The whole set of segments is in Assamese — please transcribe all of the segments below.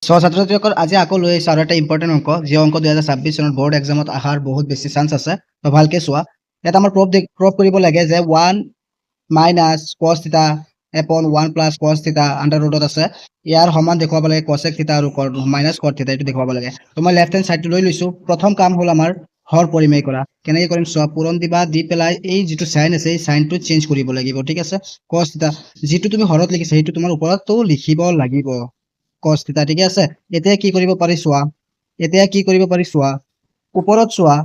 ছাত্ৰ-ছাত্ৰীসকল আজি আকৌ লৈ আহিছোঁ আৰু এটা ইম্পৰ্টেণ্ট অংক, যি অংক 2026 চনত বৰ্ড এক্সামত অহাৰ বহুত বেছি চান্স আছে। তো ভালকে চোৱা। ইয়াত আমাৰ প্ৰুফ কৰিব লাগে যে 1 মাইনাছ cos থিটা upon 1 প্লাছ cos থিটা আণ্ডাৰ ৰুটত আছে। ইয়াৰ সমান দেখুৱাব লাগে cosec থিটা আৰু মাইনাছ cot থিটা, এইটো দেখুৱাব লাগে। তো মই লেফ্ট হেণ্ড ছাইডটো লৈ লৈছোঁ। প্ৰথম কাম হ'ল আমাৰ হৰ পৰিমেয় কৰা। কেনেকৈ কৰিম চোৱা, পূৰণ দিবা, দি পেলাই এই যিটো চাইন আছে এই চাইনটো চেঞ্জ কৰিব লাগিব, ঠিক আছে। cos থিটা যিটো তুমি হৰত লিখিছা সেইটো তোমাৰ ওপৰতো লিখিব লাগিব, cos থিটা, ঠিক আছে। এতিয়া কি কৰিব পাৰি চোৱা,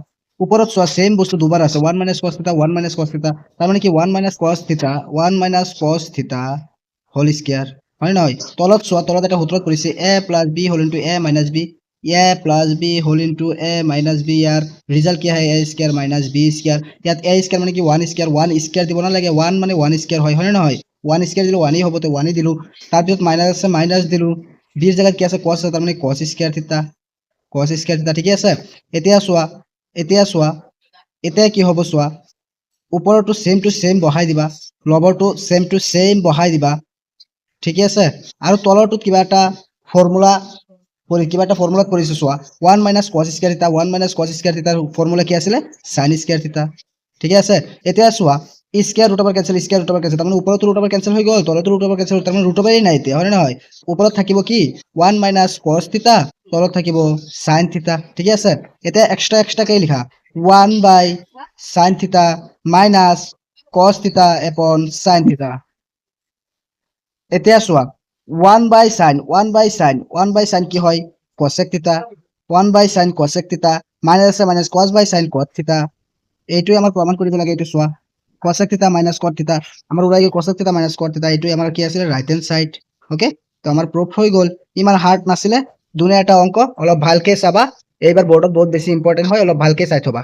ওপৰত চোৱা সেম বস্তু দুবাৰ আছে, 1 minus cos থিটা 1 minus cos থিটা, তাৰ মানে কি 1 minus cos থিটা 1 minus cos থিটা হোল স্কয়াৰ, হয় নহয়। তলত চোৱা, তলত এটা সূত্ৰত পৰিছে a plus b whole into a minus b, a plus b whole into a minus b, ইয়াৰ ৰিজাল্ট কি হয় a square minus b square. ইয়াত a স্কয়াৰ মানে কি 1 স্কয়াৰ দিব নালাগে, 1 মানে 1 স্কয়াৰ হয়, হয় নহয়। 1 স্কয়াৰ দিলো 1 হ'ব, তো 1 দিলো, তাৰপিছত মাইনাছ আছে মাইনাছ দিলো, b ৰ জায়গাত কি আছে cos আছে, তাৰ মানে cos স্কয়াৰ থিটা, ঠিক আছে। এতিয়া চোৱা এতিয়া কি হ'ব চোৱা, ওপৰতো সেম টু সেম বহাই দিবা, লবৰটো সেম টু সেম বহাই দিবা, ঠিক আছে। আৰু তলৰটোত কিবা এটা ফৰ্মুলাত পৰিছে চোৱা, 1 minus cos স্কয়াৰ থিটা 1 minus cos স্কয়াৰ থিটাৰ ফৰ্মুলা কি আছিলে, sin স্কয়াৰ থিটা, ঠিক আছে। এতিয়া চোৱা, স্কয়াৰ ৰুট ওভাৰ কেনসেল, তাৰমানে ওপৰতো ৰুট ওভাৰ কেনসেল হৈ গ'ল, তলতো ৰুট ওভাৰ কেনসেল, তাৰমানে ৰুট ওভাৰেই নাই এতিয়া, হয় নহয়। ওপৰত থাকিব কি 1 minus cos থিটা, তলত থাকিব sin থিটা, ঠিক আছে। এতিয়া এক্সট্ৰাকে লিখা 1 by sin থিটা minus cos থিটা upon sin থিটা। এতিয়া চোৱা 1 by sin কি হয় cosec থিটা, 1 by sin cosec থিটা মাইনাছ আছে minus cos by sin cot থিটা, এইটোৱে আমাৰ প্ৰমাণ কৰিব লাগে। এইটো চোৱা cosec থিটা মাইনাছ cot থিটা, আমাৰ ওলাই গ'ল cosec থিটা মাইনাছ cot থিটা, এইটোৱে আমাৰ কি আছিলে ৰাইট হেণ্ড সাইড, ওকে। তো আমাৰ প্ৰুফ হৈ গ'ল, ইমান হাৰ্ড নাছিলে, দুনে এটা অংক, অলপ ভালকে চাবা, এইবাৰ বৰ্ডত বহুত বেছি ইম্পৰ্টেন্ট হয়, অলপ ভালকে চাই থবা।